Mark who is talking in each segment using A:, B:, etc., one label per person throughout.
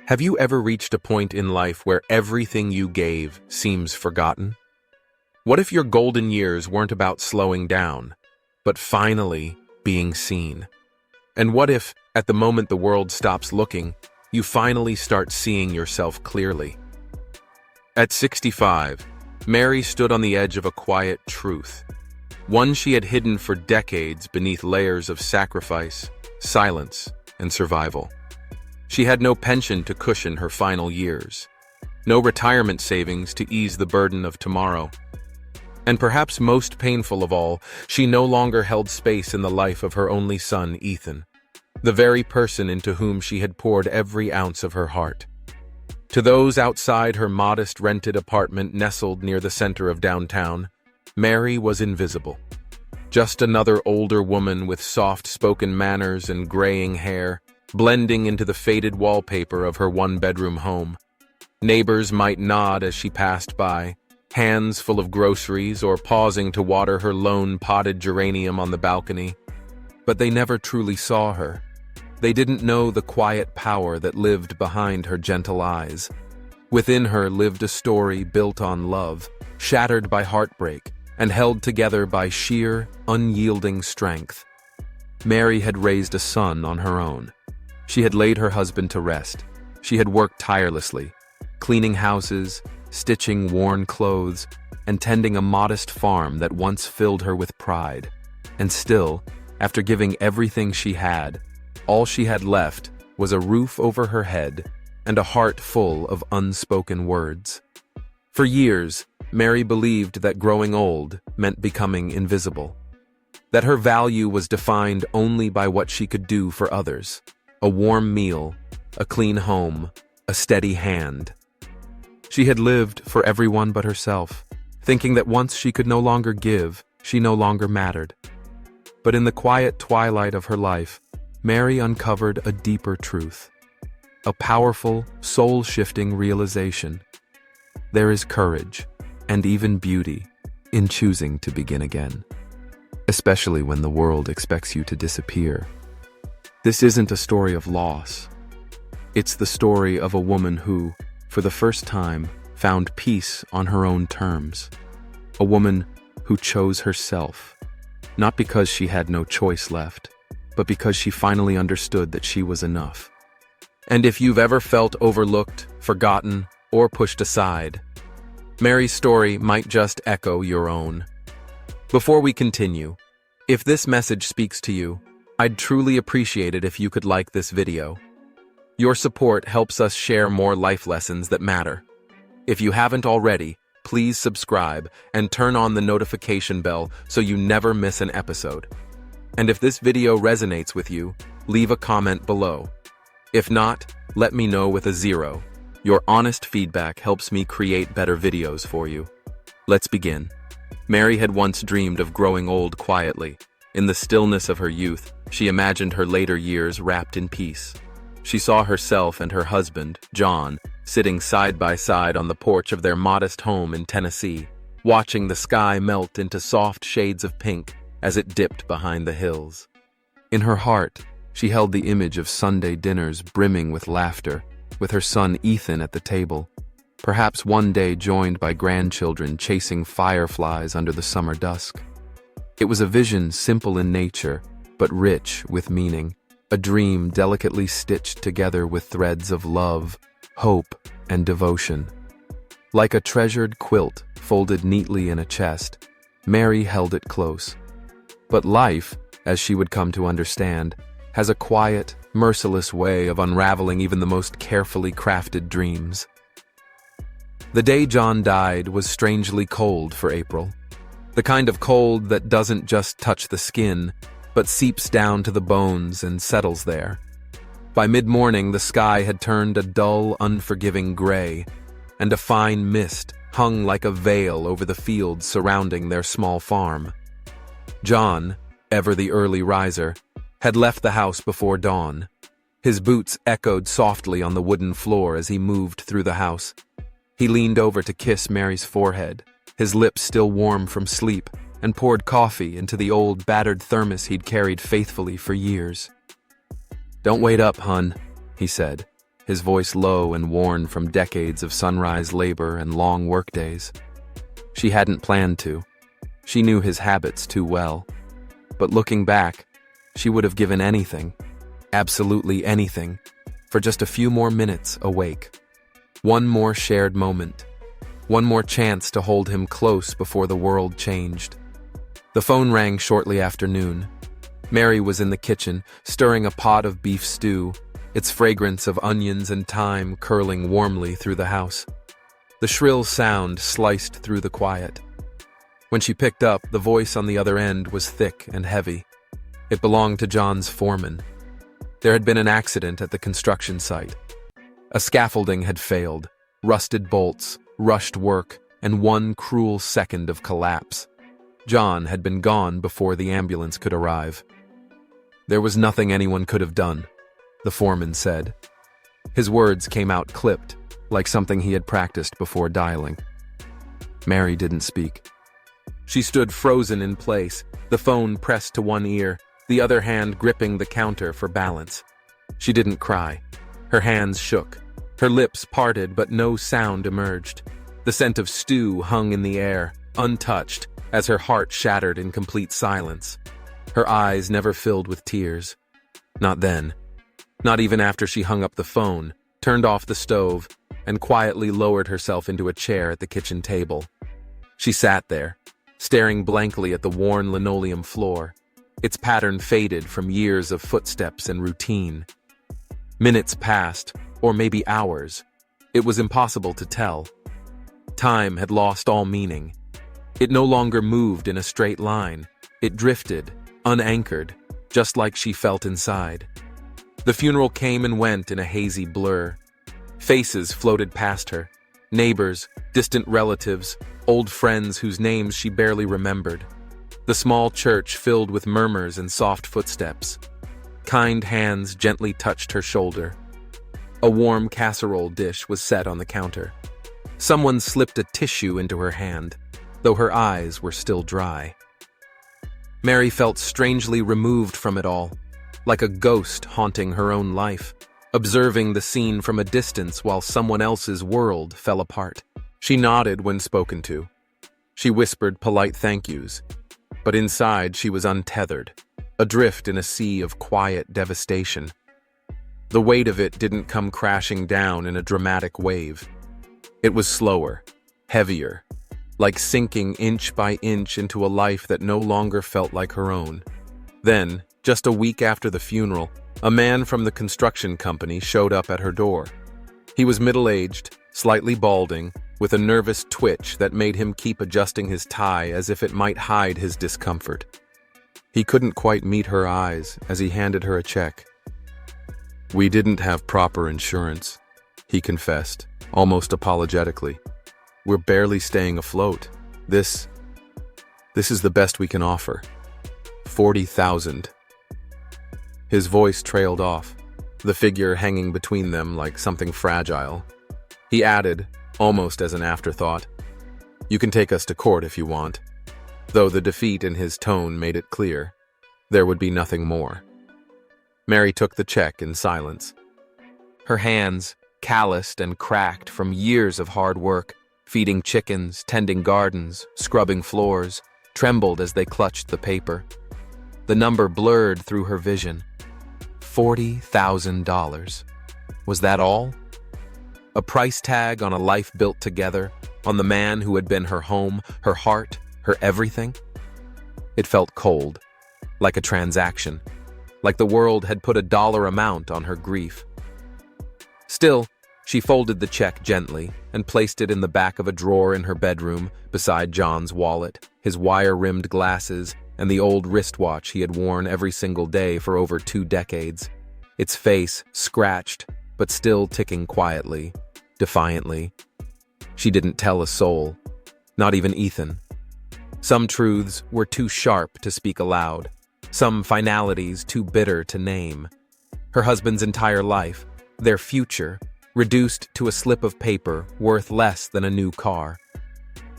A: Have you ever reached a point in life where everything you gave seems forgotten? What if your golden years weren't about slowing down, but finally being seen? And what if, at the moment the world stops looking, you finally start seeing yourself clearly? At 65, Mary stood on the edge of a quiet truth, one she had hidden for decades beneath layers of sacrifice, silence, and survival. She had no pension to cushion her final years, no retirement savings to ease the burden of tomorrow. And perhaps most painful of all, she no longer held space in the life of her only son, Ethan, the very person into whom she had poured every ounce of her heart. To those outside her modest rented apartment nestled near the center of downtown, Mary was invisible. Just another older woman with soft-spoken manners and graying hair, blending into the faded wallpaper of her one-bedroom home. Neighbors might nod as she passed by, hands full of groceries or pausing to water her lone potted geranium on the balcony. But they never truly saw her. They didn't know the quiet power that lived behind her gentle eyes. Within her lived a story built on love, shattered by heartbreak, and held together by sheer, unyielding strength. Mary had raised a son on her own. She had laid her husband to rest. She had worked tirelessly, cleaning houses, stitching worn clothes, and tending a modest farm that once filled her with pride. And still, after giving everything she had, all she had left was a roof over her head and a heart full of unspoken words. For years, Mary believed that growing old meant becoming invisible, that her value was defined only by what she could do for others. A warm meal, a clean home, a steady hand. She had lived for everyone but herself, thinking that once she could no longer give, she no longer mattered. But in the quiet twilight of her life, Mary uncovered a deeper truth, a powerful, soul-shifting realization. There is courage, and even beauty, in choosing to begin again, especially when the world expects you to disappear. This isn't a story of loss. It's the story of a woman who, for the first time, found peace on her own terms. A woman who chose herself, not because she had no choice left, but because she finally understood that she was enough. And if you've ever felt overlooked, forgotten, or pushed aside, Mary's story might just echo your own. Before we continue, if this message speaks to you, I'd truly appreciate it if you could like this video. Your support helps us share more life lessons that matter. If you haven't already, please subscribe and turn on the notification bell so you never miss an episode. And if this video resonates with you, leave a comment below. If not, let me know with a 0. Your honest feedback helps me create better videos for you. Let's begin. Mary had once dreamed of growing old quietly. In the stillness of her youth, she imagined her later years wrapped in peace. She saw herself and her husband, John, sitting side by side on the porch of their modest home in Tennessee, watching the sky melt into soft shades of pink as it dipped behind the hills. In her heart, she held the image of Sunday dinners brimming with laughter, with her son Ethan at the table, perhaps one day joined by grandchildren chasing fireflies under the summer dusk. It was a vision simple in nature, but rich with meaning, a dream delicately stitched together with threads of love, hope, and devotion. Like a treasured quilt folded neatly in a chest, Mary held it close. But life, as she would come to understand, has a quiet, merciless way of unraveling even the most carefully crafted dreams. The day John died was strangely cold for April. The kind of cold that doesn't just touch the skin, but seeps down to the bones and settles there. By mid-morning, the sky had turned a dull, unforgiving gray, and a fine mist hung like a veil over the fields surrounding their small farm. John, ever the early riser, had left the house before dawn. His boots echoed softly on the wooden floor as he moved through the house. He leaned over to kiss Mary's forehead, his lips still warm from sleep, and poured coffee into the old battered thermos he'd carried faithfully for years. "Don't wait up, hun," he said. his voice low and worn from decades of sunrise labor and long workdays. She hadn't planned to. She knew his habits too well. But looking back, she would have given anything, absolutely anything, for just a few more minutes awake. One more shared moment. One more chance to hold him close before the world changed. The phone rang shortly after noon. Mary was in the kitchen, stirring a pot of beef stew, its fragrance of onions and thyme curling warmly through the house. The shrill sound sliced through the quiet. When she picked up, the voice on the other end was thick and heavy. It belonged to John's foreman. There had been an accident at the construction site. A scaffolding had failed, rusted bolts, rushed work, and one cruel second of collapse. John had been gone before the ambulance could arrive. There was nothing anyone could have done, the foreman said. His words came out clipped, like something he had practiced before dialing. Mary didn't speak. She stood frozen in place, the phone pressed to one ear, the other hand gripping the counter for balance. She didn't cry. Her hands shook. Her lips parted, but no sound emerged. The scent of stew hung in the air, untouched, as her heart shattered in complete silence. Her eyes never filled with tears. Not then. Not even after she hung up the phone, turned off the stove, and quietly lowered herself into a chair at the kitchen table. She sat there, staring blankly at the worn linoleum floor, its pattern faded from years of footsteps and routine. Minutes passed, or maybe hours. It was impossible to tell. Time had lost all meaning. It no longer moved in a straight line. It drifted, unanchored, just like she felt inside. The funeral came and went in a hazy blur. Faces floated past her. Neighbors, distant relatives, old friends whose names she barely remembered. The small church filled with murmurs and soft footsteps. Kind hands gently touched her shoulder. A warm casserole dish was set on the counter. Someone slipped a tissue into her hand, though her eyes were still dry. Mary felt strangely removed from it all, like a ghost haunting her own life, observing the scene from a distance while someone else's world fell apart. She nodded when spoken to. She whispered polite thank yous, but inside she was untethered, adrift in a sea of quiet devastation. The weight of it didn't come crashing down in a dramatic wave. It was slower, heavier, like sinking inch by inch into a life that no longer felt like her own. Then, just a week after the funeral, a man from the construction company showed up at her door. He was middle-aged, slightly balding, with a nervous twitch that made him keep adjusting his tie as if it might hide his discomfort. He couldn't quite meet her eyes as he handed her a check. "We didn't have proper insurance," he confessed, almost apologetically. "We're barely staying afloat. This is the best we can offer. 40,000. His voice trailed off, the figure hanging between them like something fragile. He added, almost as an afterthought, "You can take us to court if you want," though the defeat in his tone made it clear there would be nothing more. Mary took the check in silence. Her hands, calloused and cracked from years of hard work, feeding chickens, tending gardens, scrubbing floors, trembled as they clutched the paper. The number blurred through her vision. $40,000. Was that all? A price tag on a life built together, on the man who had been her home, her heart, her everything? It felt cold, like a transaction, like the world had put a dollar amount on her grief. Still, she folded the check gently and placed it in the back of a drawer in her bedroom beside John's wallet, his wire-rimmed glasses, and the old wristwatch he had worn every single day for over 2 decades, its face scratched, but still ticking quietly, defiantly. She didn't tell a soul, not even Ethan. Some truths were too sharp to speak aloud, some finalities too bitter to name. Her husband's entire life, their future, reduced to a slip of paper worth less than a new car.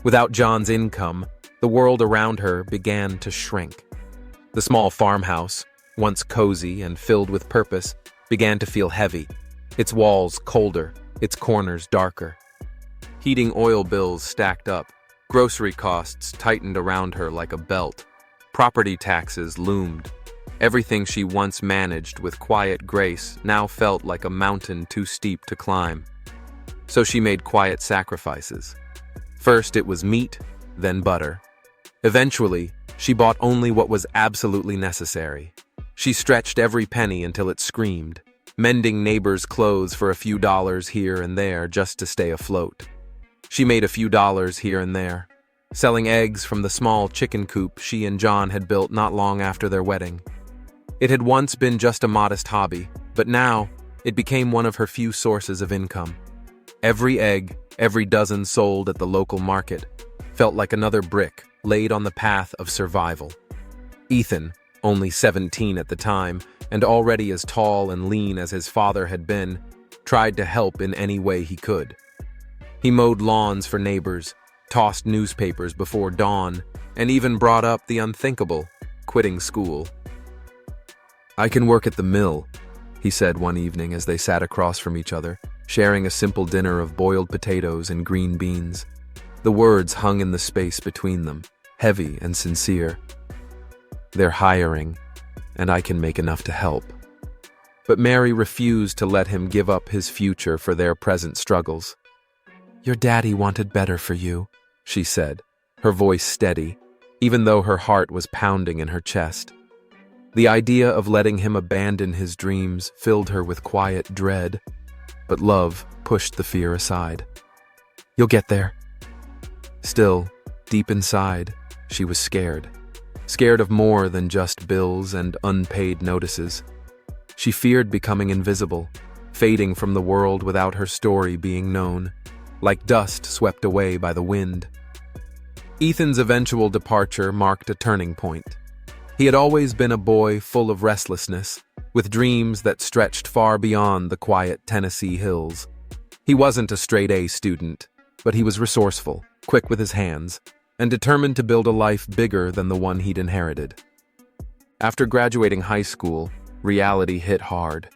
A: Without John's income, the world around her began to shrink. The small farmhouse, once cozy and filled with purpose, began to feel heavy. its walls colder, its corners darker. Heating oil bills stacked up, grocery costs tightened around her like a belt, property taxes loomed. Everything she once managed with quiet grace now felt like a mountain too steep to climb. So she made quiet sacrifices. First it was meat, then butter. Eventually, she bought only what was absolutely necessary. She stretched every penny until it screamed, mending neighbors' clothes for a few dollars here and there just to stay afloat. She made a few dollars here and there, selling eggs from the small chicken coop she and John had built not long after their wedding. It had once been just a modest hobby, but now it became one of her few sources of income. Every egg, every dozen sold at the local market, felt like another brick laid on the path of survival. Ethan, only 17 at the time, and already as tall and lean as his father had been, tried to help in any way he could. He mowed lawns for neighbors, tossed newspapers before dawn, and even brought up the unthinkable, quitting school. "I can work at the mill," he said one evening as they sat across from each other, sharing a simple dinner of boiled potatoes and green beans. The words hung in the space between them, heavy and sincere. "They're hiring, and I can make enough to help." But Mary refused to let him give up his future for their present struggles. "Your daddy wanted better for you," she said, her voice steady, even though her heart was pounding in her chest. The idea of letting him abandon his dreams filled her with quiet dread, but love pushed the fear aside. "You'll get there." Still, deep inside, she was scared. Scared of more than just bills and unpaid notices. She feared becoming invisible, fading from the world without her story being known, like dust swept away by the wind. Ethan's eventual departure marked a turning point. He had always been a boy full of restlessness, with dreams that stretched far beyond the quiet Tennessee hills. He wasn't a straight-A student, but he was resourceful, quick with his hands, and determined to build a life bigger than the one he'd inherited. After graduating high school, reality hit hard.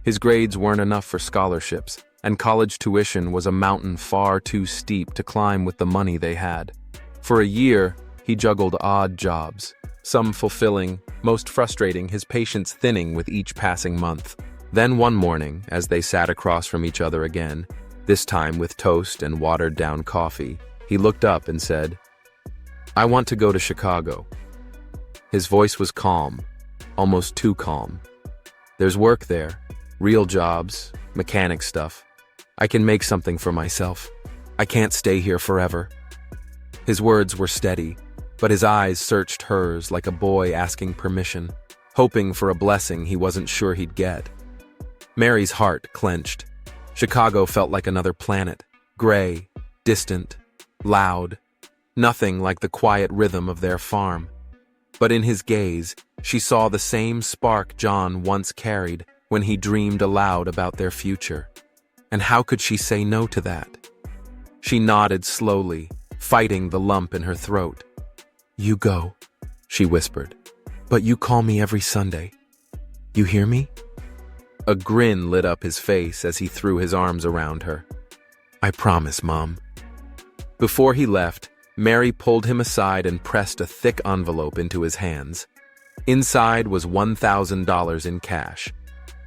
A: His grades weren't enough for scholarships, and college tuition was a mountain far too steep to climb with the money they had. For a year, he juggled odd jobs, some fulfilling, most frustrating, his patience thinning with each passing month. Then one morning, as they sat across from each other again, this time with toast and watered-down coffee, he looked up and said, "I want to go to Chicago." His voice was calm, almost too calm. "There's work there, real jobs, mechanic stuff. I can make something for myself. I can't stay here forever." His words were steady, but his eyes searched hers like a boy asking permission, hoping for a blessing he wasn't sure he'd get. Mary's heart clenched. Chicago felt like another planet, gray, distant, loud, nothing like the quiet rhythm of their farm. But in his gaze, she saw the same spark John once carried when he dreamed aloud about their future. And how could she say no to that? She nodded slowly, fighting the lump in her throat. "You go," she whispered, "but you call me every Sunday. You hear me?" A grin lit up his face as he threw his arms around her. "I promise, Mom." Before he left, Mary pulled him aside and pressed a thick envelope into his hands. Inside was $1,000 in cash.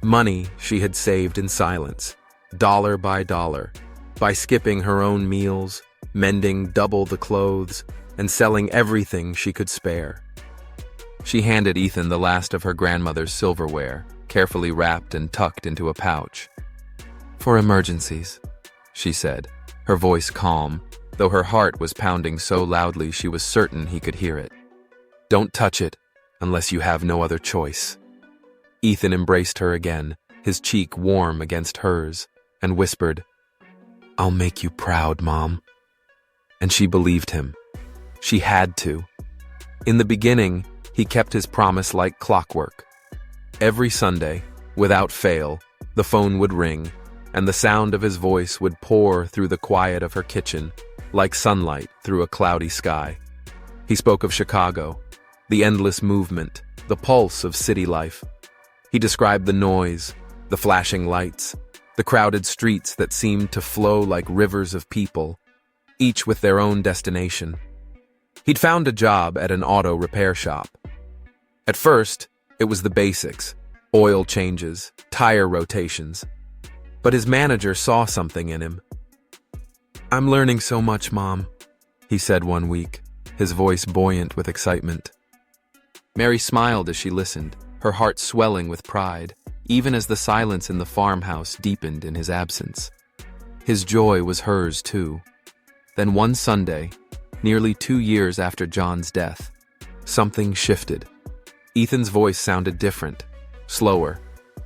A: Money she had saved in silence, dollar by skipping her own meals, mending double the clothes, and selling everything she could spare. She handed Ethan the last of her grandmother's silverware, carefully wrapped and tucked into a pouch. "For emergencies," she said, her voice calm, though her heart was pounding so loudly she was certain he could hear it. "Don't touch it unless you have no other choice." Ethan embraced her again, his cheek warm against hers, and whispered, "I'll make you proud, Mom." And she believed him. She had to. In the beginning, he kept his promise like clockwork. Every Sunday, without fail, the phone would ring, and the sound of his voice would pour through the quiet of her kitchen, like sunlight through a cloudy sky. He spoke of Chicago, the endless movement, the pulse of city life. He described the noise, the flashing lights, the crowded streets that seemed to flow like rivers of people, each with their own destination. He'd found a job at an auto repair shop. At first, it was the basics: oil changes, tire rotations. But his manager saw something in him. "I'm learning so much, Mom," he said one week, his voice buoyant with excitement. Mary smiled as she listened, her heart swelling with pride, even as the silence in the farmhouse deepened in his absence. His joy was hers, too. Then one Sunday, nearly 2 years after John's death, something shifted. Ethan's voice sounded different, slower,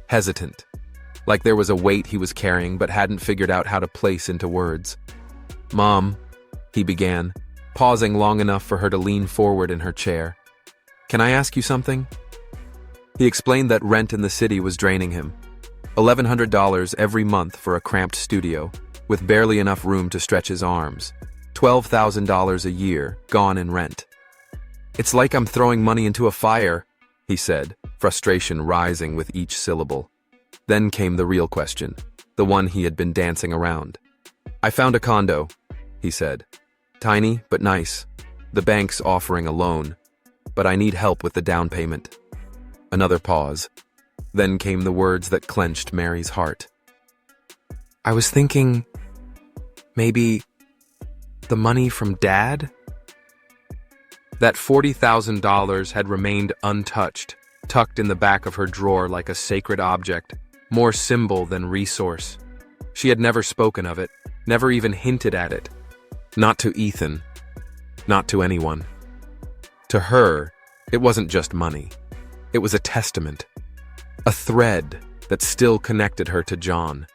A: hesitant, like there was a weight he was carrying but hadn't figured out how to place into words. "Mom," he began, pausing long enough for her to lean forward in her chair. "Can I ask you something?" He explained that rent in the city was draining him. $1,100 every month for a cramped studio, with barely enough room to stretch his arms. $12,000 a year, gone in rent. "It's like I'm throwing money into a fire," he said, frustration rising with each syllable. Then came the real question, the one he had been dancing around. "I found a condo," he said. "Tiny, but nice. The bank's offering a loan, but I need help with the down payment." Another pause. Then came the words that clenched Mary's heart. "I was thinking, maybe the money from Dad?" That $40,000 had remained untouched, tucked in the back of her drawer like a sacred object, more symbol than resource. She had never spoken of it, never even hinted at it. Not to Ethan, not to anyone. To her, it wasn't just money. It was a testament, a thread that still connected her to John,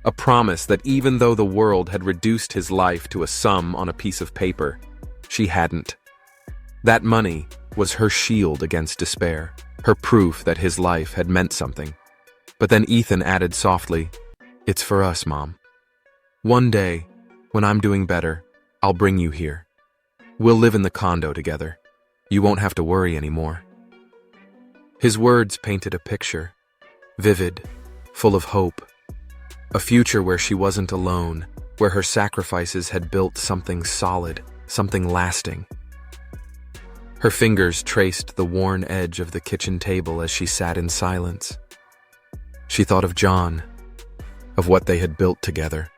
A: a promise that even though the world had reduced his life to a sum on a piece of paper, she hadn't. That money was her shield against despair, her proof that his life had meant something. But then Ethan added softly, "It's for us, Mom. One day, when I'm doing better, I'll bring you here. We'll live in the condo together. You won't have to worry anymore." His words painted a picture, vivid, full of hope. A future where she wasn't alone, where her sacrifices had built something solid, something lasting. Her fingers traced the worn edge of the kitchen table as she sat in silence. She thought of John, of what they had built together,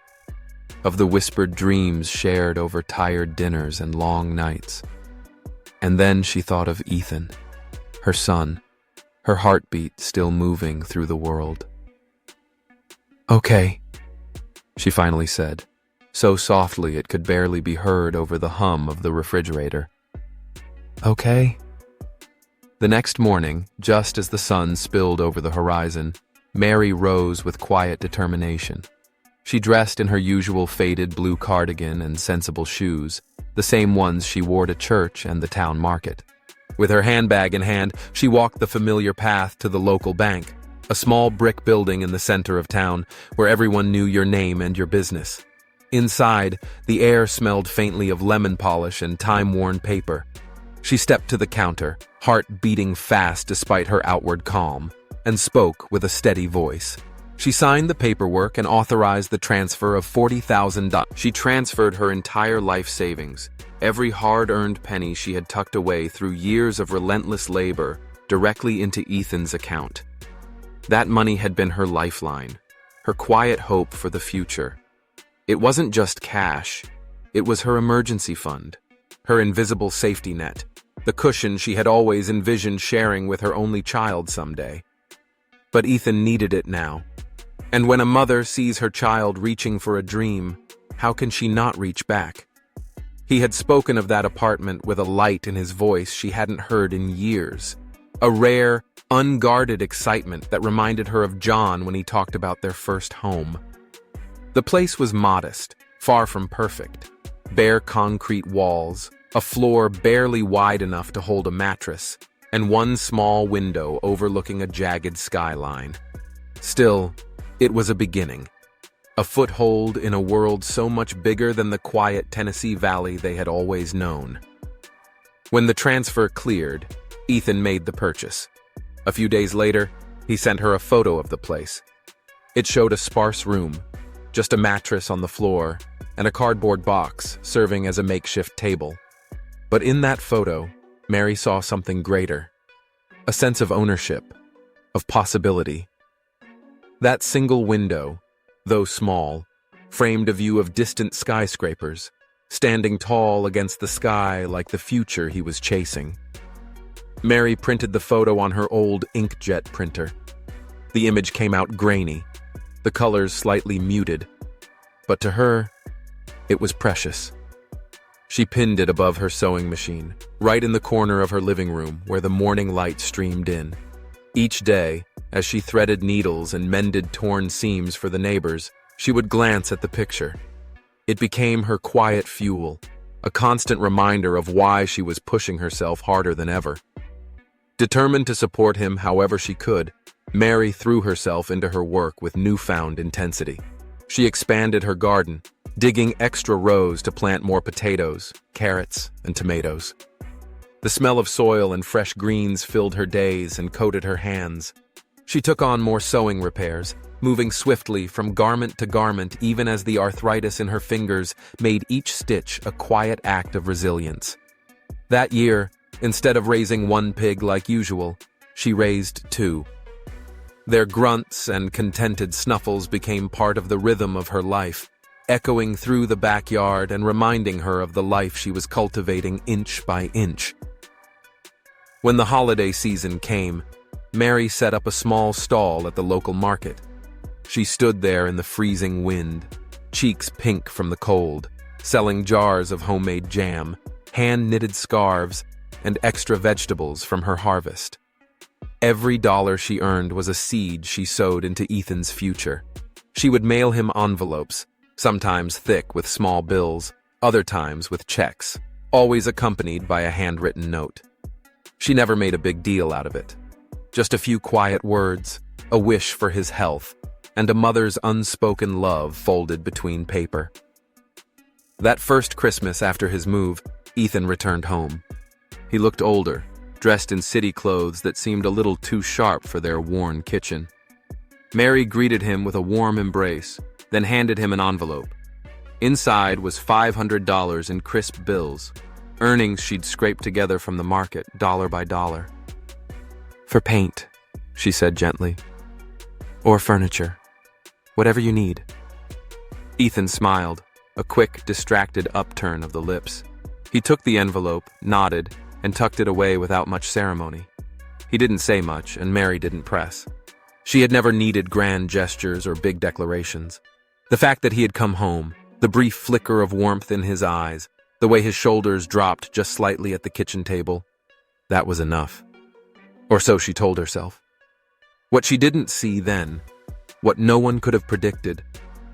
A: of the whispered dreams shared over tired dinners and long nights. And then she thought of Ethan, her son, her heartbeat still moving through the world. "Okay," she finally said, so softly it could barely be heard over the hum of the refrigerator. "Okay." The next morning, just as the sun spilled over the horizon, Mary rose with quiet determination. She dressed in her usual faded blue cardigan and sensible shoes, the same ones she wore to church and the town market. With her handbag in hand, she walked the familiar path to the local bank, a small brick building in the center of town where everyone knew your name and your business. Inside, the air smelled faintly of lemon polish and time-worn paper. She stepped to the counter, heart beating fast despite her outward calm, and spoke with a steady voice. She signed the paperwork and authorized the transfer of $40,000. She transferred her entire life savings, every hard-earned penny she had tucked away through years of relentless labor, directly into Ethan's account. That money had been her lifeline, her quiet hope for the future. It wasn't just cash, it was her emergency fund, her invisible safety net, the cushion she had always envisioned sharing with her only child someday. But Ethan needed it now. And when a mother sees her child reaching for a dream, how can she not reach back? He had spoken of that apartment with a light in his voice she hadn't heard in years, a rare, unguarded excitement that reminded her of John when he talked about their first home. The place was modest, far from perfect. Bare concrete walls, a floor barely wide enough to hold a mattress, and one small window overlooking a jagged skyline. Still, it was a beginning. A foothold in a world so much bigger than the quiet Tennessee Valley they had always known. When the transfer cleared, Ethan made the purchase. A few days later, he sent her a photo of the place. It showed a sparse room, just a mattress on the floor and a cardboard box serving as a makeshift table. But in that photo, Mary saw something greater, a sense of ownership, of possibility. That single window, though small, framed a view of distant skyscrapers, standing tall against the sky like the future he was chasing. Mary printed the photo on her old inkjet printer. The image came out grainy, the colors slightly muted, but to her, it was precious. She pinned it above her sewing machine, right in the corner of her living room where the morning light streamed in. Each day, as she threaded needles and mended torn seams for the neighbors, she would glance at the picture. It became her quiet fuel, a constant reminder of why she was pushing herself harder than ever. Determined to support him however she could, Mary threw herself into her work with newfound intensity. She expanded her garden, digging extra rows to plant more potatoes, carrots, and tomatoes. The smell of soil and fresh greens filled her days and coated her hands. She took on more sewing repairs, moving swiftly from garment to garment even as the arthritis in her fingers made each stitch a quiet act of resilience. That year, instead of raising one pig like usual, she raised two. Their grunts and contented snuffles became part of the rhythm of her life, echoing through the backyard and reminding her of the life she was cultivating inch by inch. When the holiday season came, Mary set up a small stall at the local market. She stood there in the freezing wind, cheeks pink from the cold, selling jars of homemade jam, hand-knitted scarves, and extra vegetables from her harvest. Every dollar she earned was a seed she sowed into Ethan's future. She would mail him envelopes, sometimes thick with small bills, other times with checks, always accompanied by a handwritten note. She never made a big deal out of it. Just a few quiet words, a wish for his health, and a mother's unspoken love folded between paper. That first Christmas after his move, Ethan returned home. He looked older, dressed in city clothes that seemed a little too sharp for their worn kitchen. Mary greeted him with a warm embrace, then handed him an envelope. Inside was $500 in crisp bills, earnings she'd scraped together from the market, dollar by dollar. "For paint," she said gently. "Or furniture. Whatever you need." Ethan smiled, a quick, distracted upturn of the lips. He took the envelope, nodded, and tucked it away without much ceremony. He didn't say much, and Mary didn't press. She had never needed grand gestures or big declarations. The fact that he had come home, the brief flicker of warmth in his eyes, the way his shoulders dropped just slightly at the kitchen table, that was enough. Or so she told herself. What she didn't see then, what no one could have predicted,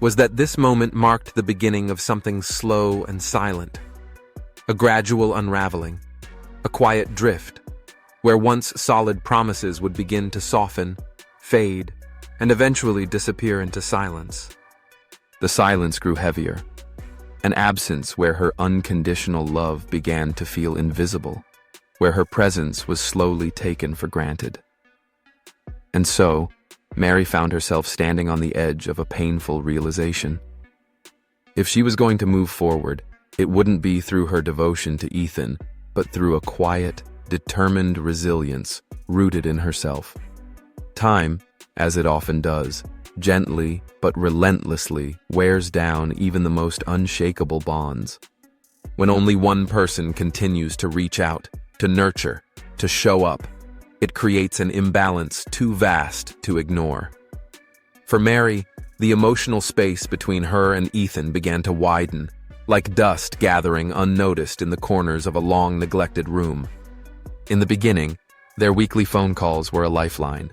A: was that this moment marked the beginning of something slow and silent. A gradual unraveling, a quiet drift, where once solid promises would begin to soften, fade, and eventually disappear into silence. The silence grew heavier, an absence where her unconditional love began to feel invisible, where her presence was slowly taken for granted. And so, Mary found herself standing on the edge of a painful realization. If she was going to move forward, it wouldn't be through her devotion to Ethan, but through a quiet, determined resilience rooted in herself. Time, as it often does, gently but relentlessly wears down even the most unshakable bonds. When only one person continues to reach out, to nurture, to show up, it creates an imbalance too vast to ignore. For Mary, the emotional space between her and Ethan began to widen, like dust gathering unnoticed in the corners of a long-neglected room. In the beginning, their weekly phone calls were a lifeline.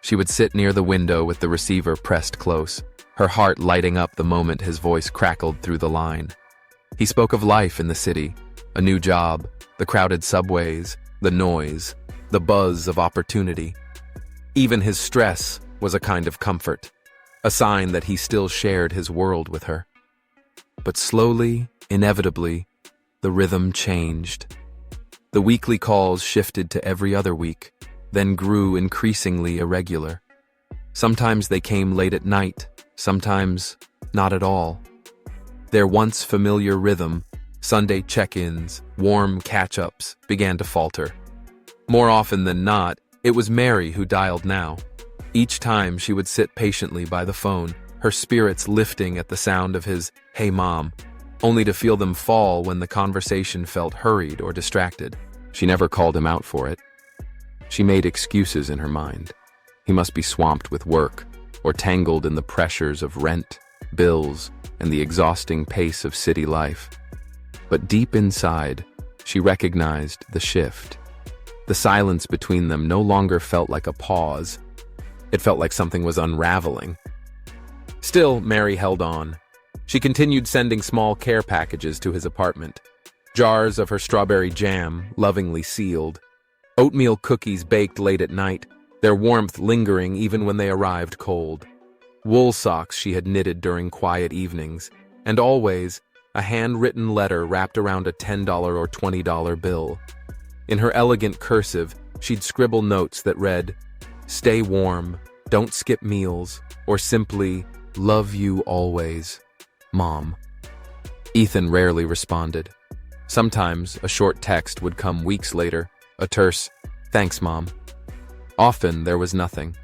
A: She would sit near the window with the receiver pressed close, her heart lighting up the moment his voice crackled through the line. He spoke of life in the city, a new job, the crowded subways, the noise, the buzz of opportunity. Even his stress was a kind of comfort, a sign that he still shared his world with her. But slowly, inevitably, the rhythm changed. The weekly calls shifted to every other week, then grew increasingly irregular. Sometimes they came late at night, sometimes not at all. Their once familiar rhythm, Sunday check-ins, warm catch-ups, began to falter. More often than not, it was Mary who dialed now. Each time she would sit patiently by the phone, her spirits lifting at the sound of his "Hey Mom," only to feel them fall when the conversation felt hurried or distracted. She never called him out for it. She made excuses in her mind. He must be swamped with work, or tangled in the pressures of rent, bills, and the exhausting pace of city life. But deep inside, she recognized the shift. The silence between them no longer felt like a pause. It felt like something was unraveling. Still, Mary held on. She continued sending small care packages to his apartment. Jars of her strawberry jam, lovingly sealed. Oatmeal cookies baked late at night, their warmth lingering even when they arrived cold. Wool socks she had knitted during quiet evenings, and always a handwritten letter wrapped around a $10 or $20 bill. In her elegant cursive, she'd scribble notes that read, "Stay warm, don't skip meals," or simply, "Love you always, Mom." Ethan rarely responded. Sometimes a short text would come weeks later, a terse, "Thanks, Mom." Often there was nothing,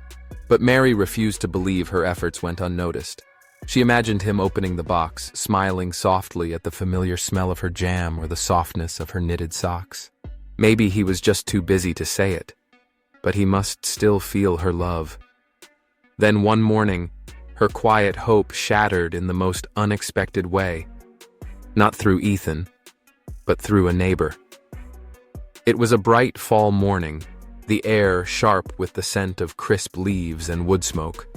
A: but Mary refused to believe her efforts went unnoticed. She imagined him opening the box, smiling softly at the familiar smell of her jam or the softness of her knitted socks. Maybe he was just too busy to say it, but he must still feel her love. Then one morning, her quiet hope shattered in the most unexpected way. Not through Ethan, but through a neighbor. It was a bright fall morning, the air sharp with the scent of crisp leaves and wood smoke.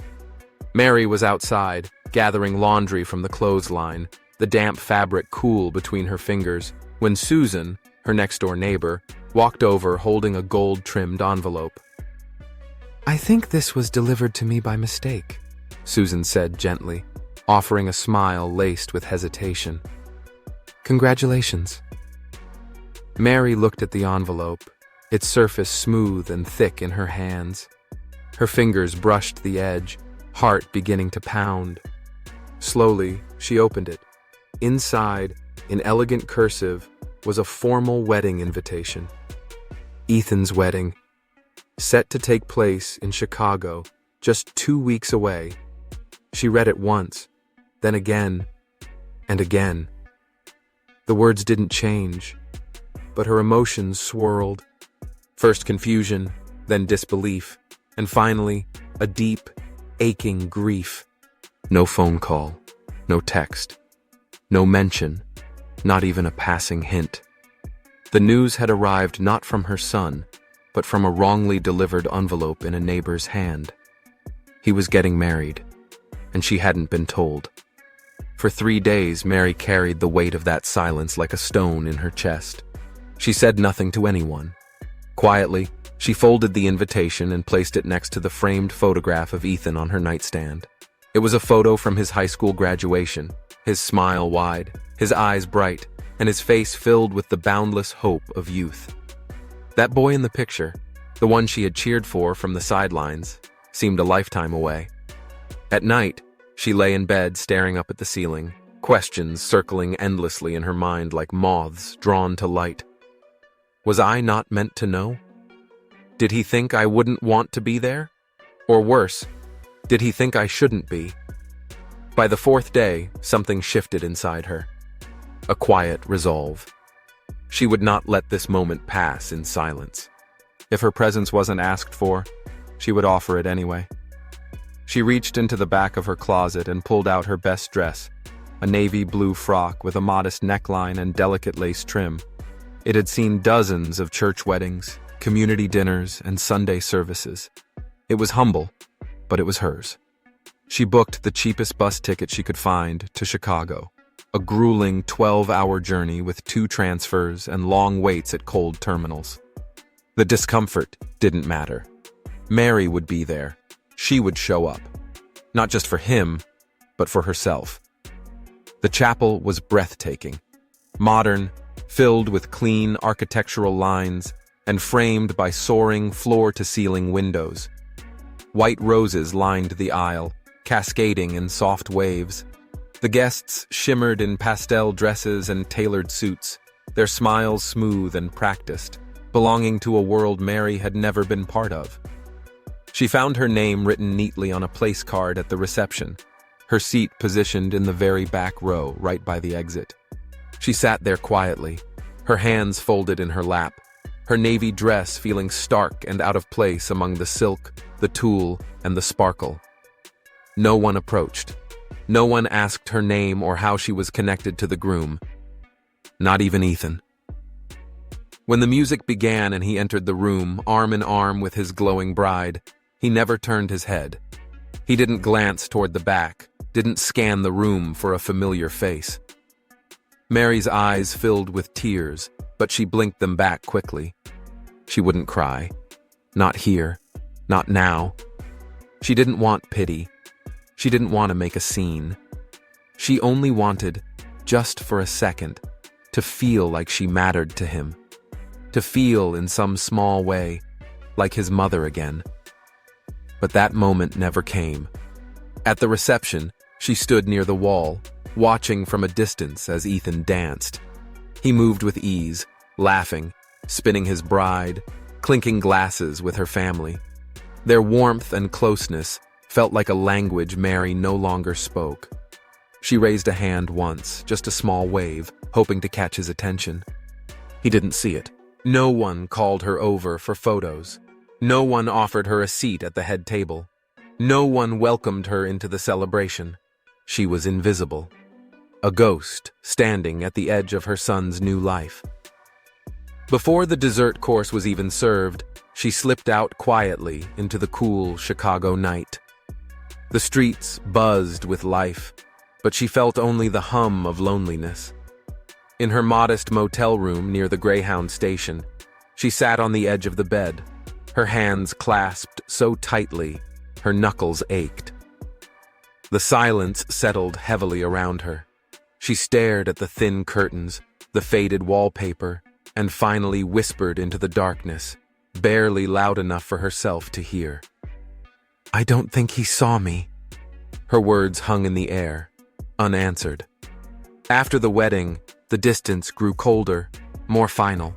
A: Mary was outside, gathering laundry from the clothesline, the damp fabric cool between her fingers, when Susan, her next-door neighbor, walked over holding a gold-trimmed envelope. "I think this was delivered to me by mistake," Susan said gently, offering a smile laced with hesitation. "Congratulations." Mary looked at the envelope, its surface smooth and thick in her hands. Her fingers brushed the edge, heart beginning to pound. Slowly, she opened it. Inside, in elegant cursive, was a formal wedding invitation. Ethan's wedding, set to take place in Chicago, just 2 weeks away. She read it once, then again, and again. The words didn't change, but her emotions swirled. First confusion, then disbelief, and finally, a deep, aching grief. No phone call, no text, no mention, not even a passing hint. The news had arrived not from her son, but from a wrongly delivered envelope in a neighbor's hand. He was getting married, and she hadn't been told. For 3 days, Mary carried the weight of that silence like a stone in her chest. She said nothing to anyone. Quietly, she folded the invitation and placed it next to the framed photograph of Ethan on her nightstand. It was a photo from his high school graduation, his smile wide, his eyes bright, and his face filled with the boundless hope of youth. That boy in the picture, the one she had cheered for from the sidelines, seemed a lifetime away. At night, she lay in bed staring up at the ceiling, questions circling endlessly in her mind like moths drawn to light. Was I not meant to know? Did he think I wouldn't want to be there? Or worse, did he think I shouldn't be? By the 4th day, something shifted inside her. A quiet resolve. She would not let this moment pass in silence. If her presence wasn't asked for, she would offer it anyway. She reached into the back of her closet and pulled out her best dress, a navy blue frock with a modest neckline and delicate lace trim. It had seen dozens of church weddings, community dinners, and Sunday services. It was humble, but it was hers. She booked the cheapest bus ticket she could find to Chicago, a grueling 12-hour journey with 2 transfers and long waits at cold terminals. The discomfort didn't matter. Mary would be there. She would show up. Not just for him, but for herself. The chapel was breathtaking. Modern, filled with clean architectural lines, and framed by soaring floor-to-ceiling windows. White roses lined the aisle, cascading in soft waves. The guests shimmered in pastel dresses and tailored suits, their smiles smooth and practiced, belonging to a world Mary had never been part of. She found her name written neatly on a place card at the reception, her seat positioned in the very back row, right by the exit. She sat there quietly, her hands folded in her lap, her navy dress feeling stark and out of place among the silk, the tulle, and the sparkle. No one approached. No one asked her name or how she was connected to the groom. Not even Ethan. When the music began and he entered the room, arm in arm with his glowing bride, he never turned his head. He didn't glance toward the back, didn't scan the room for a familiar face. Mary's eyes filled with tears, but she blinked them back quickly. She wouldn't cry. Not here. Not now. She didn't want pity. She didn't want to make a scene. She only wanted, just for a second, to feel like she mattered to him. To feel, in some small way, like his mother again. But that moment never came. At the reception, she stood near the wall, watching from a distance as Ethan danced. He moved with ease, laughing, spinning his bride, clinking glasses with her family. Their warmth and closeness felt like a language Mary no longer spoke. She raised a hand once, just a small wave, hoping to catch his attention. He didn't see it. No one called her over for photos. No one offered her a seat at the head table. No one welcomed her into the celebration. She was invisible. A ghost standing at the edge of her son's new life. Before the dessert course was even served, she slipped out quietly into the cool Chicago night. The streets buzzed with life, but she felt only the hum of loneliness. In her modest motel room near the Greyhound station, she sat on the edge of the bed, her hands clasped so tightly, her knuckles ached. The silence settled heavily around her. She stared at the thin curtains, the faded wallpaper, and finally whispered into the darkness, barely loud enough for herself to hear. "I don't think he saw me." Her words hung in the air, unanswered. After the wedding, the distance grew colder, more final.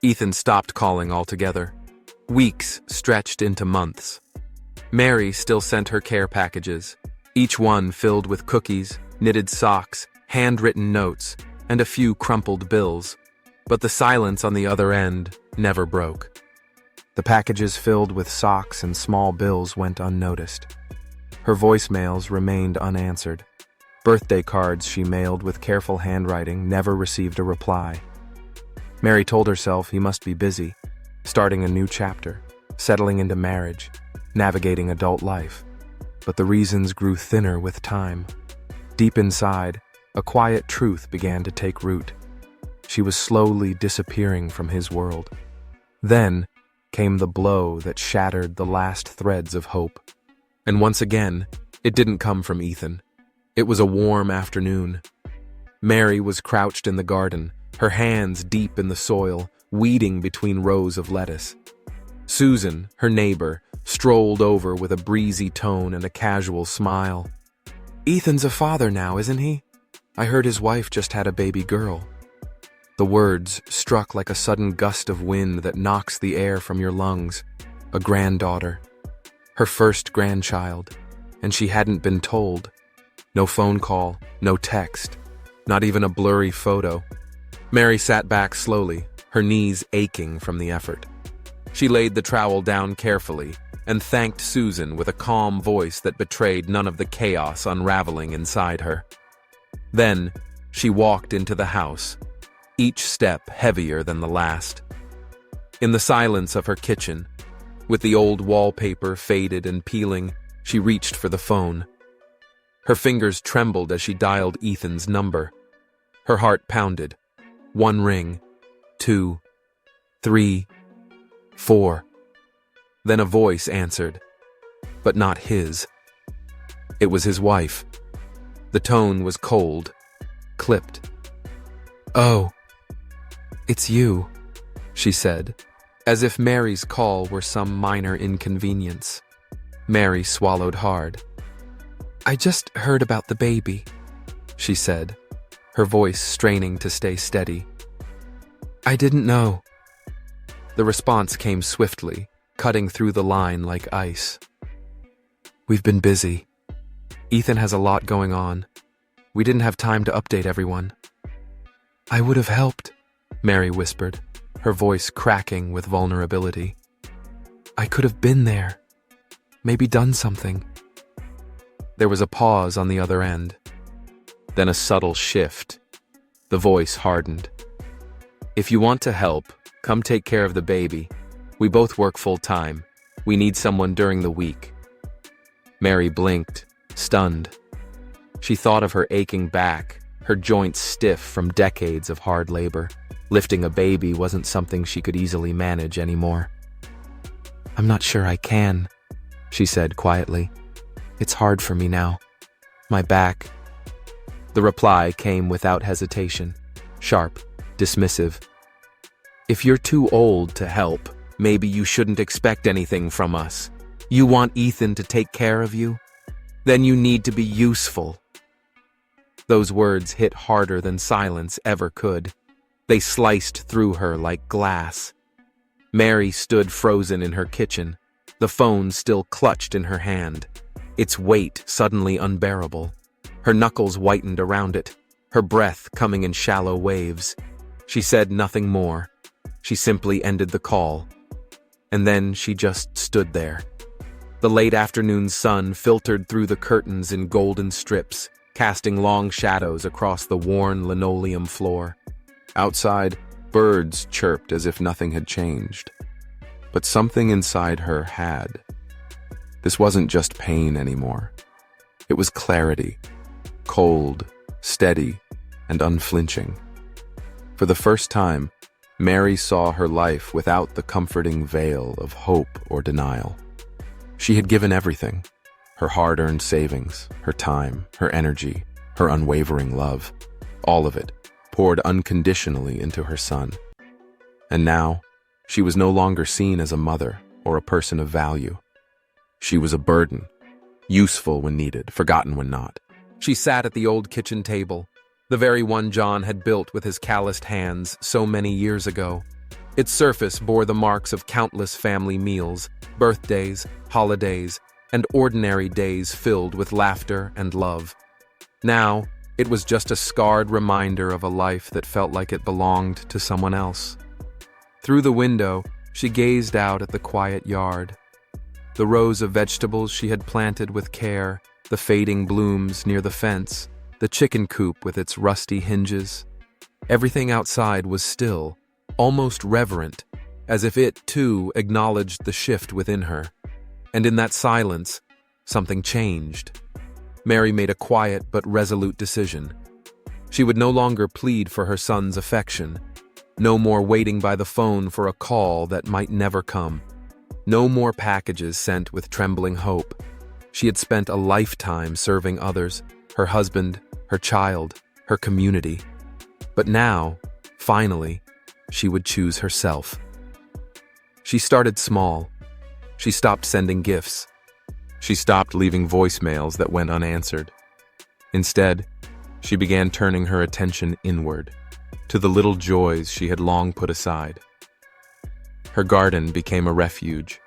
A: Ethan stopped calling altogether. Weeks stretched into months. Mary still sent her care packages, each one filled with cookies, knitted socks, handwritten notes, and a few crumpled bills. But the silence on the other end never broke. The packages filled with socks and small bills went unnoticed. Her voicemails remained unanswered. Birthday cards she mailed with careful handwriting never received a reply. Mary told herself he must be busy, starting a new chapter, settling into marriage, navigating adult life. But the reasons grew thinner with time. Deep inside, a quiet truth began to take root. She was slowly disappearing from his world. Then came the blow that shattered the last threads of hope. And once again, it didn't come from Ethan. It was a warm afternoon. Mary was crouched in the garden, her hands deep in the soil, weeding between rows of lettuce. Susan, her neighbor, strolled over with a breezy tone and a casual smile. "Ethan's a father now, isn't he? I heard his wife just had a baby girl." The words struck like a sudden gust of wind that knocks the air from your lungs. A granddaughter. Her first grandchild. And she hadn't been told. No phone call, no text, not even a blurry photo. Mary sat back slowly, her knees aching from the effort. She laid the trowel down carefully and thanked Susan with a calm voice that betrayed none of the chaos unraveling inside her. Then she walked into the house, each step heavier than the last. In the silence of her kitchen, with the old wallpaper faded and peeling, she reached for the phone. Her fingers trembled as she dialed Ethan's number. Her heart pounded. 1 ring, 2, 3, 4. Then a voice answered, but not his. It was his wife. The tone was cold, clipped. "Oh, it's you," she said, as if Mary's call were some minor inconvenience. Mary swallowed hard. "I just heard about the baby," she said, her voice straining to stay steady. "I didn't know." The response came swiftly, cutting through the line like ice. "We've been busy. Ethan has a lot going on. We didn't have time to update everyone." "I would have helped," Mary whispered, her voice cracking with vulnerability. "I could have been there. Maybe done something." There was a pause on the other end. Then a subtle shift. The voice hardened. "If you want to help, come take care of the baby. We both work full-time. We need someone during the week." Mary blinked, stunned. She thought of her aching back, her joints stiff from decades of hard labor. Lifting a baby wasn't something she could easily manage anymore. "I'm not sure I can," she said quietly. "It's hard for me now. My back." The reply came without hesitation, sharp, dismissive. "If you're too old to help, maybe you shouldn't expect anything from us. You want Ethan to take care of you? Then you need to be useful." Those words hit harder than silence ever could. They sliced through her like glass. Mary stood frozen in her kitchen, the phone still clutched in her hand, its weight suddenly unbearable. Her knuckles whitened around it, her breath coming in shallow waves. She said nothing more. She simply ended the call. And then she just stood there. The late afternoon sun filtered through the curtains in golden strips, casting long shadows across the worn linoleum floor. Outside, birds chirped as if nothing had changed. But something inside her had. This wasn't just pain anymore. It was clarity, cold, steady, and unflinching. For the first time, Mary saw her life without the comforting veil of hope or denial. She had given everything, her hard-earned savings, her time, her energy, her unwavering love, all of it poured unconditionally into her son. And now, she was no longer seen as a mother or a person of value. She was a burden, useful when needed, forgotten when not. She sat at the old kitchen table, the very one John had built with his calloused hands so many years ago. Its surface bore the marks of countless family meals, birthdays, holidays, and ordinary days filled with laughter and love. Now, it was just a scarred reminder of a life that felt like it belonged to someone else. Through the window, she gazed out at the quiet yard. The rows of vegetables she had planted with care, the fading blooms near the fence, the chicken coop with its rusty hinges. Everything outside was still, almost reverent, as if it, too, acknowledged the shift within her. And in that silence, something changed. Mary made a quiet but resolute decision. She would no longer plead for her son's affection. No more waiting by the phone for a call that might never come. No more packages sent with trembling hope. She had spent a lifetime serving others, her husband, her child, her community. But now, finally, she would choose herself. She started small. She stopped sending gifts. She stopped leaving voicemails that went unanswered. Instead, she began turning her attention inward, to the little joys she had long put aside. Her garden became a refuge.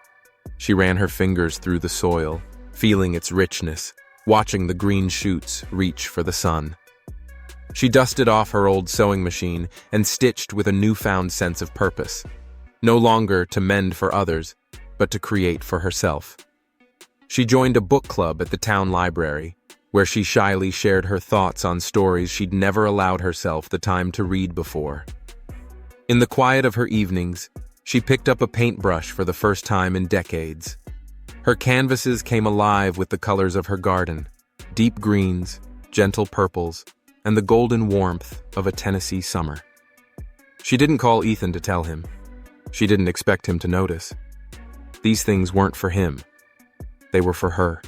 A: She ran her fingers through the soil, feeling its richness, watching the green shoots reach for the sun. She dusted off her old sewing machine and stitched with a newfound sense of purpose, no longer to mend for others, but to create for herself. She joined a book club at the town library, where she shyly shared her thoughts on stories she'd never allowed herself the time to read before. In the quiet of her evenings, she picked up a paintbrush for the first time in decades. Her canvases came alive with the colors of her garden, deep greens, gentle purples, and the golden warmth of a Tennessee summer. She didn't call Ethan to tell him. She didn't expect him to notice. These things weren't for him. They were for her.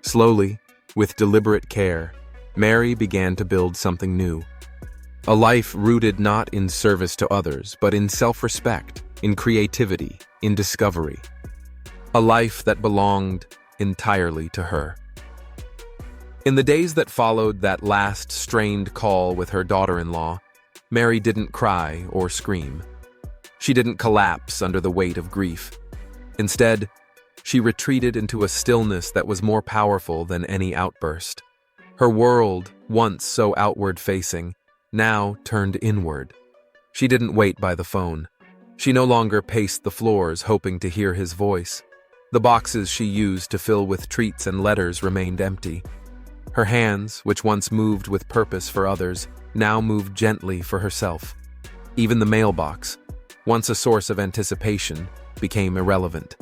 A: Slowly, with deliberate care, Mary began to build something new. A life rooted not in service to others, but in self-respect, in creativity, in discovery. a life that belonged entirely to her. In the days that followed that last strained call with her daughter-in-law, Mary didn't cry or scream. She didn't collapse under the weight of grief. Instead, she retreated into a stillness that was more powerful than any outburst. Her world, once so outward-facing, now turned inward. She didn't wait by the phone. She no longer paced the floors hoping to hear his voice. The boxes she used to fill with treats and letters remained empty. Her hands, which once moved with purpose for others, now moved gently for herself. Even the mailbox, once a source of anticipation, became irrelevant.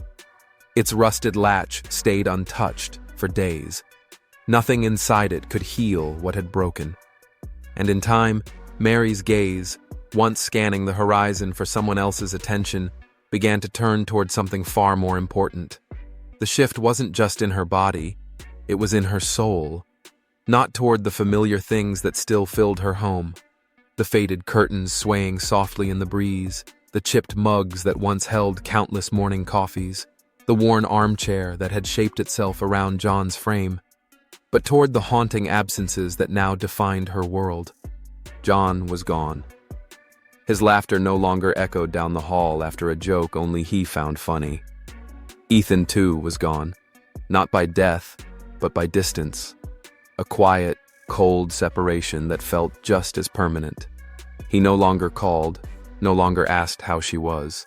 A: Its rusted latch stayed untouched for days. Nothing inside it could heal what had broken. And in time, Mary's gaze, once scanning the horizon for someone else's attention, began to turn toward something far more important. The shift wasn't just in her body, it was in her soul. Not toward the familiar things that still filled her home. The faded curtains swaying softly in the breeze, the chipped mugs that once held countless morning coffees, the worn armchair that had shaped itself around John's frame, but toward the haunting absences that now defined her world. John was gone. His laughter no longer echoed down the hall after a joke only he found funny. Ethan, too, was gone, not by death, but by distance. A quiet, cold separation that felt just as permanent. He no longer called, no longer asked how she was.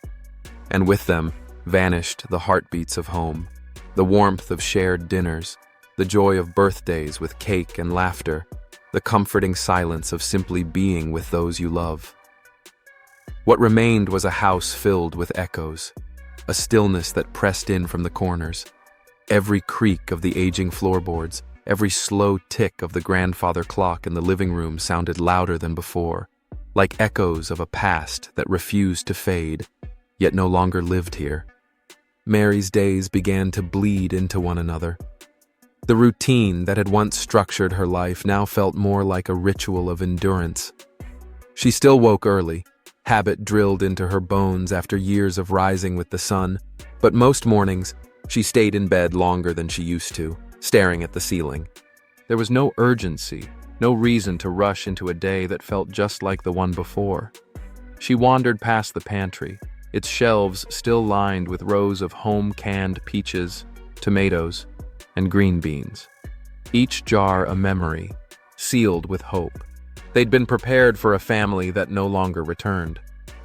A: And with them vanished the heartbeats of home, the warmth of shared dinners, the joy of birthdays with cake and laughter, the comforting silence of simply being with those you love. What remained was a house filled with echoes, a stillness that pressed in from the corners. Every creak of the aging floorboards, every slow tick of the grandfather clock in the living room sounded louder than before, like echoes of a past that refused to fade, yet no longer lived here. Mary's days began to bleed into one another. The routine that had once structured her life now felt more like a ritual of endurance. She still woke early, habit drilled into her bones after years of rising with the sun, but most mornings she stayed in bed longer than she used to, staring at the ceiling. There was no urgency, no reason to rush into a day that felt just like the one before. She wandered past the pantry, its shelves still lined with rows of home-canned peaches, tomatoes, and green beans. Each jar a memory, sealed with hope. They'd been prepared for a family that no longer returned.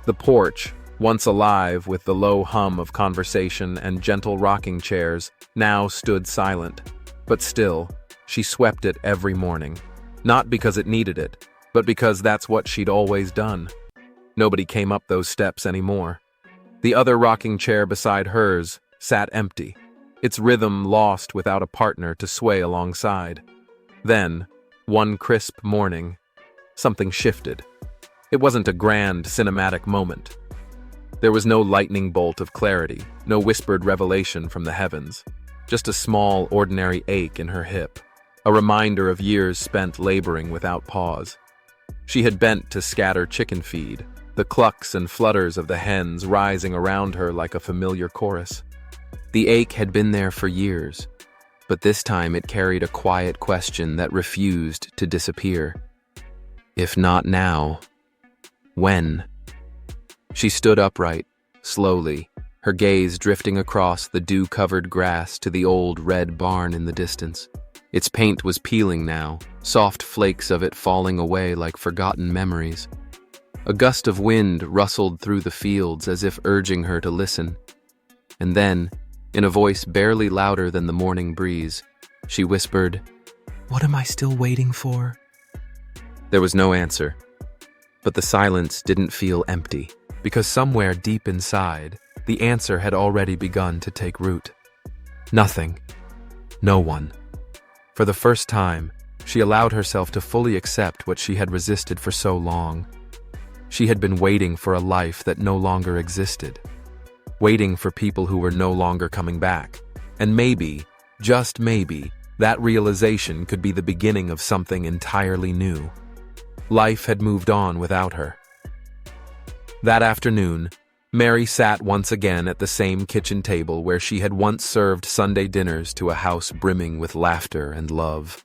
A: The porch, once alive with the low hum of conversation and gentle rocking chairs, now stood silent. But still, she swept it every morning. Not because it needed it, but because that's what she'd always done. Nobody came up those steps anymore. The other rocking chair beside hers sat empty, its rhythm lost without a partner to sway alongside. Then, one crisp morning, something shifted. It wasn't a grand cinematic moment. There was no lightning bolt of clarity, no whispered revelation from the heavens. Just a small, ordinary ache in her hip, a reminder of years spent laboring without pause. She had bent to scatter chicken feed, the clucks and flutters of the hens rising around her like a familiar chorus. The ache had been there for years, but this time it carried a quiet question that refused to disappear. If not now, when? She stood upright, slowly, her gaze drifting across the dew-covered grass to the old red barn in the distance. Its paint was peeling now, soft flakes of it falling away like forgotten memories. A gust of wind rustled through the fields as if urging her to listen. And then, in a voice barely louder than the morning breeze, she whispered, "What am I still waiting for?" There was no answer, but the silence didn't feel empty, because somewhere deep inside, the answer had already begun to take root. Nothing. No one. For the first time, she allowed herself to fully accept what she had resisted for so long. She had been waiting for a life that no longer existed. Waiting for people who were no longer coming back. And maybe, just maybe, that realization could be the beginning of something entirely new. Life had moved on without her. That afternoon, Mary sat once again at the same kitchen table where she had once served Sunday dinners to a house brimming with laughter and love.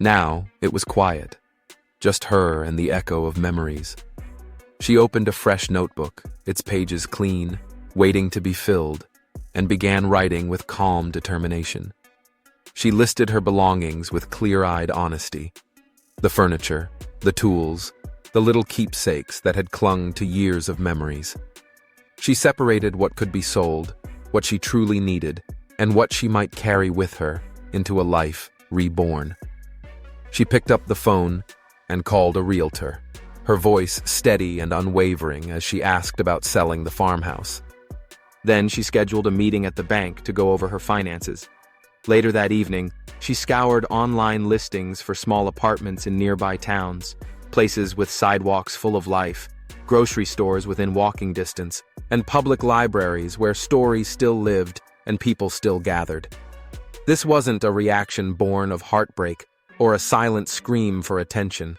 A: Now it was quiet, just her and the echo of memories. She opened a fresh notebook, its pages clean, waiting to be filled, and began writing with calm determination. She listed her belongings with clear-eyed honesty. The furniture, the tools, the little keepsakes that had clung to years of memories. She separated what could be sold, what she truly needed, and what she might carry with her into a life reborn. She picked up the phone and called a realtor, her voice steady and unwavering as she asked about selling the farmhouse. Then she scheduled a meeting at the bank to go over her finances. Later that evening, she scoured online listings for small apartments in nearby towns, places with sidewalks full of life, grocery stores within walking distance, and public libraries where stories still lived and people still gathered. This wasn't a reaction born of heartbreak or a silent scream for attention.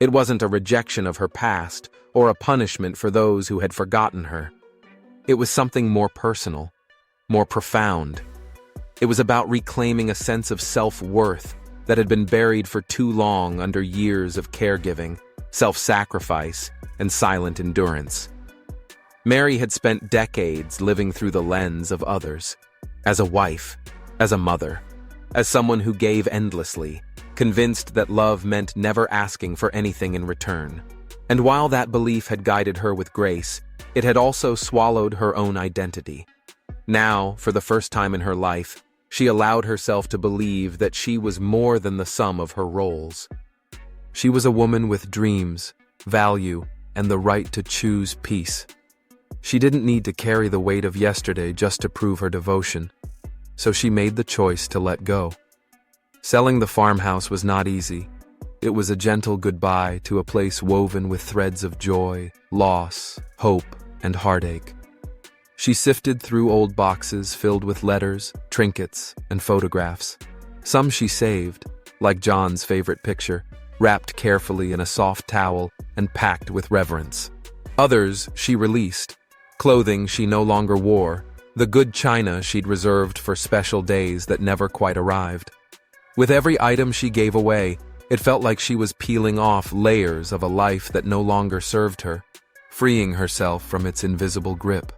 A: It wasn't a rejection of her past or a punishment for those who had forgotten her. It was something more personal, more profound. It was about reclaiming a sense of self-worth that had been buried for too long under years of caregiving, self-sacrifice, and silent endurance. Mary had spent decades living through the lens of others, as a wife, as a mother, as someone who gave endlessly, convinced that love meant never asking for anything in return. And while that belief had guided her with grace, it had also swallowed her own identity. Now, for the first time in her life, she allowed herself to believe that she was more than the sum of her roles. She was a woman with dreams, value, and the right to choose peace. She didn't need to carry the weight of yesterday just to prove her devotion, so she made the choice to let go. Selling the farmhouse was not easy. It was a gentle goodbye to a place woven with threads of joy, loss, hope, and heartache. She sifted through old boxes filled with letters, trinkets, and photographs. Some she saved, like John's favorite picture, wrapped carefully in a soft towel and packed with reverence. Others she released, clothing she no longer wore, the good china she'd reserved for special days that never quite arrived. With every item she gave away, it felt like she was peeling off layers of a life that no longer served her, freeing herself from its invisible grip.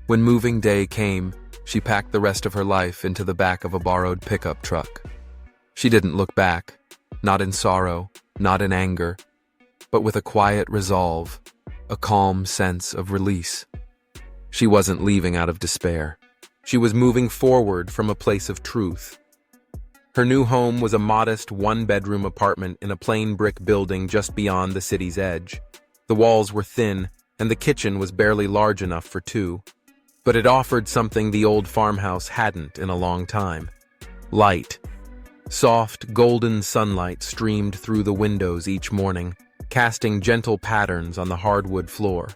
A: When moving day came, she packed the rest of her life into the back of a borrowed pickup truck. She didn't look back, not in sorrow, not in anger, but with a quiet resolve, a calm sense of release. She wasn't leaving out of despair. She was moving forward from a place of truth. Her new home was a modest one-bedroom apartment in a plain brick building just beyond the city's edge. The walls were thin, and the kitchen was barely large enough for two. But it offered something the old farmhouse hadn't in a long time: light. Soft, golden sunlight streamed through the windows each morning, casting gentle patterns on the hardwood floor.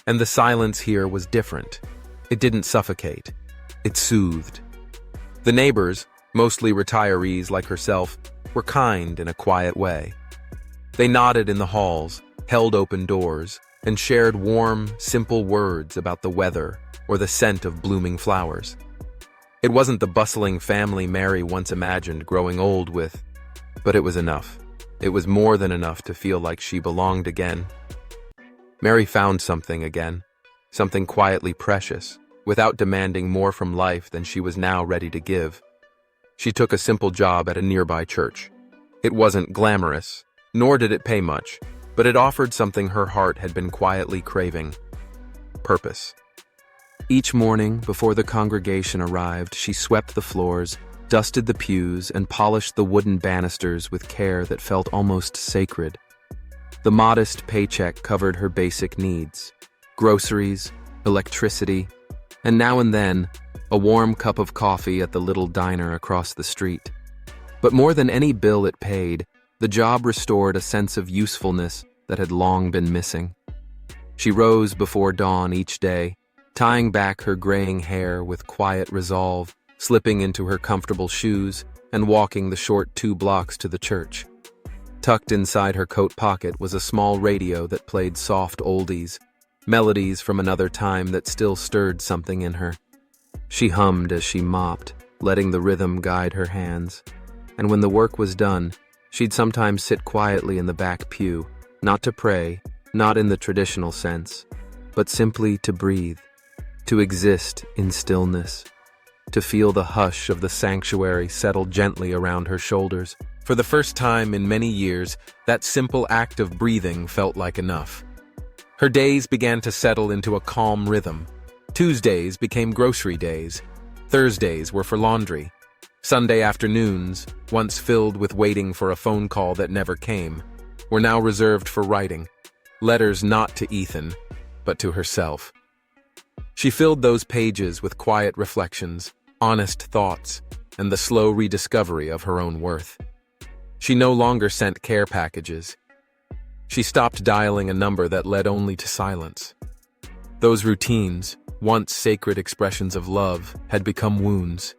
A: And the silence here was different. It didn't suffocate. It soothed. The neighbors, mostly retirees like herself, were kind in a quiet way. They nodded in the halls, held open doors, and shared warm, simple words about the weather or the scent of blooming flowers. It wasn't the bustling family Mary once imagined growing old with, but it was enough. It was more than enough to feel like she belonged again. Mary found something again, something quietly precious, without demanding more from life than she was now ready to give. She took a simple job at a nearby church. It wasn't glamorous, nor did it pay much, but it offered something her heart had been quietly craving: purpose. Each morning, before the congregation arrived, she swept the floors, dusted the pews, and polished the wooden banisters with care that felt almost sacred. The modest paycheck covered her basic needs: groceries, electricity, and now and then, a warm cup of coffee at the little diner across the street. But more than any bill it paid, the job restored a sense of usefulness that had long been missing. She rose before dawn each day, tying back her graying hair with quiet resolve, slipping into her comfortable shoes, and walking the short 2 blocks to the church. Tucked inside her coat pocket was a small radio that played soft oldies. melodies from another time that still stirred something in her. She hummed as she mopped, letting the rhythm guide her hands. And when the work was done, she'd sometimes sit quietly in the back pew, not to pray, not in the traditional sense, but simply to breathe, to exist in stillness, to feel the hush of the sanctuary settle gently around her shoulders. For the first time in many years, that simple act of breathing felt like enough. Her days began to settle into a calm rhythm. Tuesdays became grocery days. Thursdays were for laundry. Sunday afternoons, once filled with waiting for a phone call that never came, were now reserved for writing. Letters not to Ethan, but to herself. She filled those pages with quiet reflections, honest thoughts, and the slow rediscovery of her own worth. She no longer sent care packages. She stopped dialing a number that led only to silence. Those routines, once sacred expressions of love, had become wounds.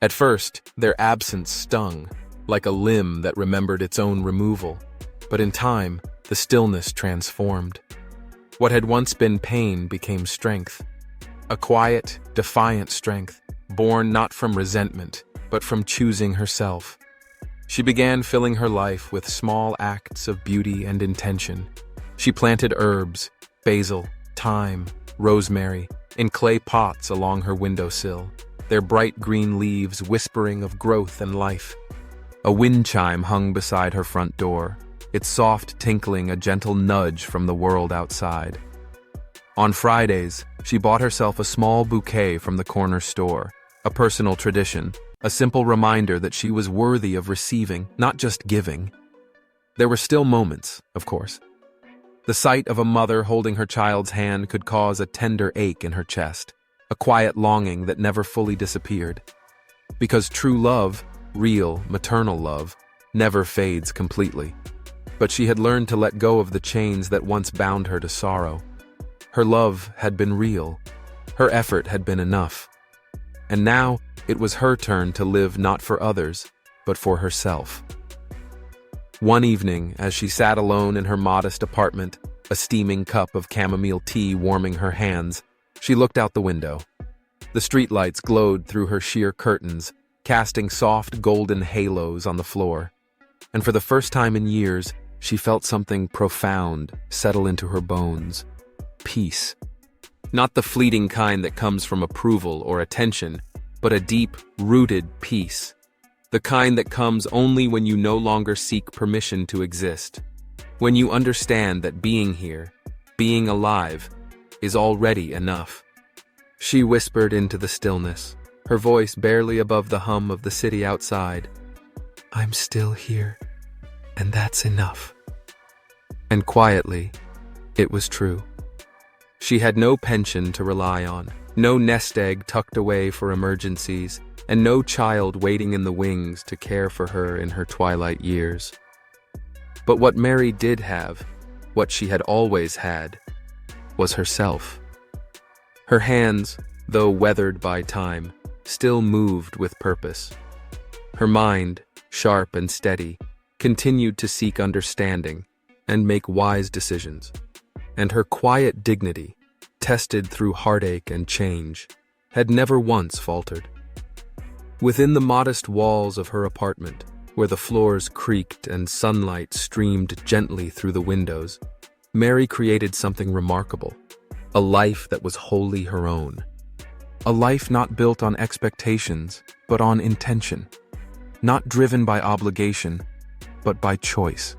A: At first, their absence stung, like a limb that remembered its own removal. But in time, the stillness transformed. What had once been pain became strength. A quiet, defiant strength, born not from resentment, but from choosing herself. She began filling her life with small acts of beauty and intention. She planted herbs, basil, thyme, rosemary, in clay pots along her windowsill, their bright green leaves whispering of growth and life. A wind chime hung beside her front door, its soft tinkling a gentle nudge from the world outside. On Fridays, she bought herself a small bouquet from the corner store, a personal tradition, a simple reminder that she was worthy of receiving, not just giving. There were still moments, of course. The sight of a mother holding her child's hand could cause a tender ache in her chest, a quiet longing that never fully disappeared. Because true love, real, maternal love, never fades completely. But she had learned to let go of the chains that once bound her to sorrow. Her love had been real. Her effort had been enough. And now, it was her turn to live not for others, but for herself. One evening, as she sat alone in her modest apartment, a steaming cup of chamomile tea warming her hands, she looked out the window. The streetlights glowed through her sheer curtains, casting soft golden halos on the floor. And for the first time in years, she felt something profound settle into her bones. Peace. Not the fleeting kind that comes from approval or attention, but a deep, rooted peace. The kind that comes only when you no longer seek permission to exist. When you understand that being here, being alive, is already enough. She whispered into the stillness, her voice barely above the hum of the city outside. I'm still here, and that's enough. And quietly, it was true. She had no pension to rely on, no nest egg tucked away for emergencies, and no child waiting in the wings to care for her in her twilight years. But what Mary did have, what she had always had, was herself. Her hands, though weathered by time, still moved with purpose. Her mind, sharp and steady, continued to seek understanding and make wise decisions. And her quiet dignity, tested through heartache and change, had never once faltered. Within the modest walls of her apartment, where the floors creaked and sunlight streamed gently through the windows, Mary created something remarkable, a life that was wholly her own. A life not built on expectations, but on intention. Not driven by obligation, but by choice.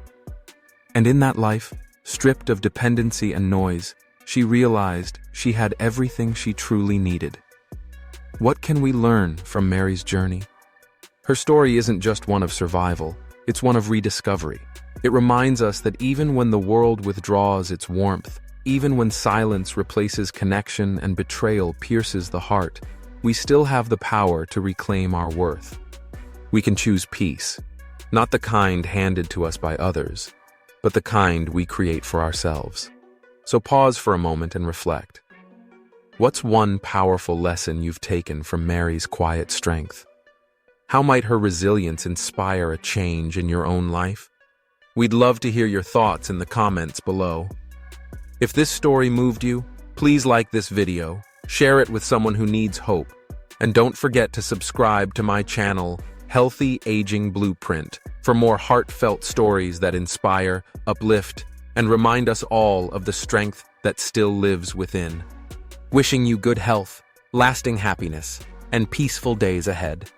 A: And in that life, stripped of dependency and noise, she realized she had everything she truly needed. What can we learn from Mary's journey? Her story isn't just one of survival, it's one of rediscovery. It reminds us that even when the world withdraws its warmth, even when silence replaces connection and betrayal pierces the heart, we still have the power to reclaim our worth. We can choose peace, not the kind handed to us by others, but the kind we create for ourselves. So pause for a moment and reflect. What's one powerful lesson you've taken from Mary's quiet strength? How might her resilience inspire a change in your own life? We'd love to hear your thoughts in the comments below. If this story moved you, please like this video, share it with someone who needs hope, and don't forget to subscribe to my channel, Healthy Aging Blueprint, for more heartfelt stories that inspire, uplift, and remind us all of the strength that still lives within. Wishing you good health, lasting happiness, and peaceful days ahead.